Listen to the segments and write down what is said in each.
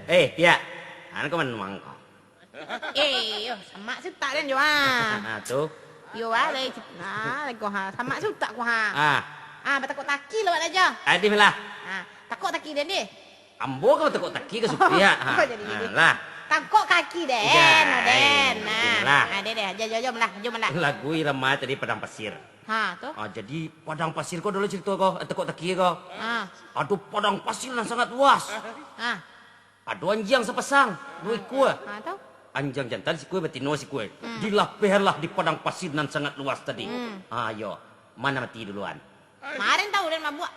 Pia. Ano ka man mangko? Yo, sama suta dan yo ah. Ah, tuh. Yo ah, lagi ha, sama suta ko ha. Batakot taki lo aja. Adi melah. Takut taki dia ni. Ambo ka takut taki ka supaya. Lah. Takut kaki den, den. Jom lah. Lagu irama tadi padang pasir. Tuh. Jadi padang pasir kau dulu cerita kau, takut taki kau. Aduh padang pasir yang sangat luas. Aduh anjing sepasang, dua ekor. Tuh. Anjing jantan si kue betino si kue. Dilapehlah di padang pasir yang sangat luas tadi. Ayo, mana mati duluan? Kemarin tahu dan mabuk.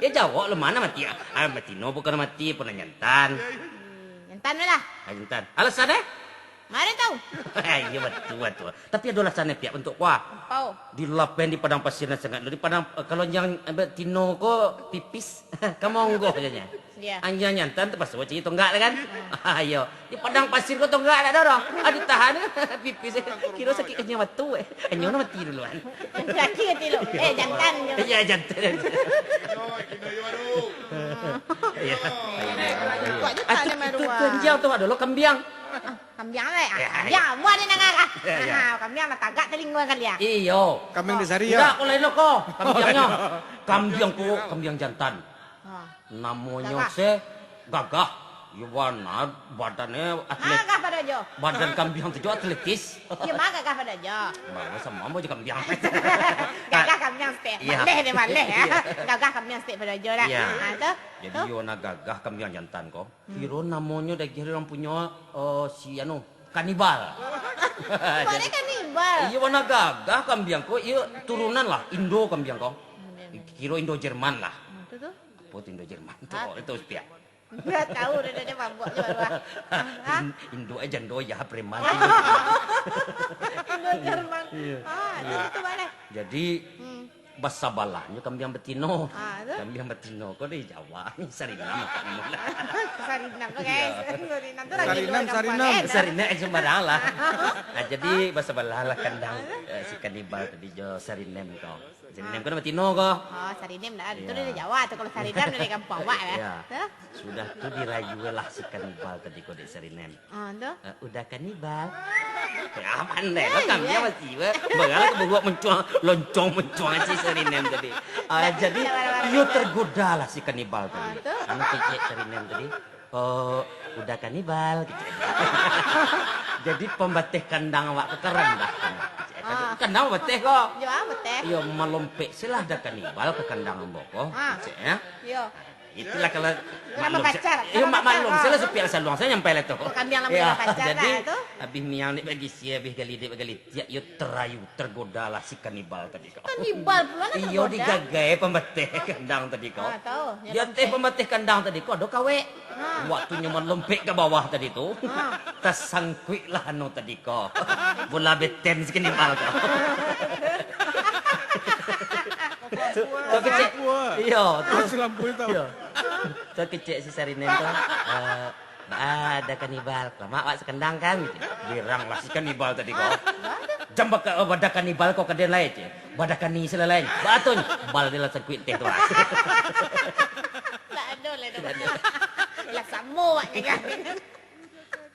Ya jawab lah mana mati? Betino bukan mati, pun jantan. Jantan lah. Jantan. Alasannya? Kemarin tahu. Iya betul. Tapi ada alasannya pihak untuk kuah. Tahu. Dilapen di padang pasir yang sangat luas. Di padang kalau yang betino kok pipis, kamu onggoh aja. Anjing nyantan tu pasal wajah tonggak kan? Ayo, di padang pasir kau tonggak ada dorong. Aduh tahan pipis. Kira sakit kenyang batu. Anjing nak mati duluan. Sakit hati lo. Jantan. Iya jantan. Iya. Itu kenjau tu ada lo kembiang. Kambing lah. Ya, buat dia nak. Kambing nak tagak telinga kali ya. Iyo. Kambing disari ya. Enggak, kalau lo kok kambingnya. Kambing jantan. Namanya Gagah. Iwana badannya atlet. Gagah pada jo. Badan kambing itu atletis. Ya gagah pada jo. Bawa sama mau je kambing. Gagah kambing step. Maleh ya. Gagah kambing step pada jo lah. Tu. Jadi iwana gagah kambing jantan kok. Kira namanya dah kira orang punya si kanibal. Mana kanibal? Iya warna gagah kambing kok. Iya turunan lah Indo kambing kok. Kira Indo Jerman lah. Itu tuh. Pot Indo Jerman tuh itu pihak. Enggak tahu dia mabuk juga. Indo aja ya preman. Indo Jerman. Itu mana? Jadi bahasa balanya kambing betino. Kambing betino kok di Jawa. Sarinam makan mula. Sarinam tuh guys. Sarinam tuh lagi. Sarinam sembarang lah. Jadi bahasa bala lah kandang si kanibal tadi jo Sarinam kok. Sarinam kan betino kok. Sarinam dah. Itu dari Jawa tuh kalau Sarinam dari kampung awak ya. Sudah tuh dirayu lah si kanibal tadi kok di Sarinam. Udah kanibal. Aman deh, lo kambing masih bagaimana kebuat loncong si Sarinam tadi. Jadi iyo tergoda lah si kanibal tadi. Anak kecil Sarinam tadi. Udah kanibal gitu. Jadi pembatih kandang awak keren dah. Kandang beteh kok. Ya beteh. Iya melompek silah dah kanibal ke kandang mbok. Iya. Itulah kalau maklum pacar. Iya maklum saya sepial saluang saya nyampe itu. Kambing lama pacar jadi itu. habis miang ni bagi sia habis gali ya yo terayu tergoda lah si kanibal tadi kau. Kanibal pula nak tergoda. Iyo digagai pembetih kandang tadi kau. Tahu. Ya teh pembetih kandang tadi kau do kawe. Waktunya melempek ke bawah tadi tu. Tersangkui lah anu tadi kau. Bola beten si kanibal kau. Tuh kecil. Iya, Terus lampu itu. Tuh kecil si Sarinam tuh. Ada kanibal. Lama awak sekendang kan? Birang lah si kanibal tadi kau. Jambak badak kanibal kau keden lain je. Badak kani sila lain. Batun. Bal dia lah sekuit teh tu. Tak ada lah. Lah samo awak ni kan.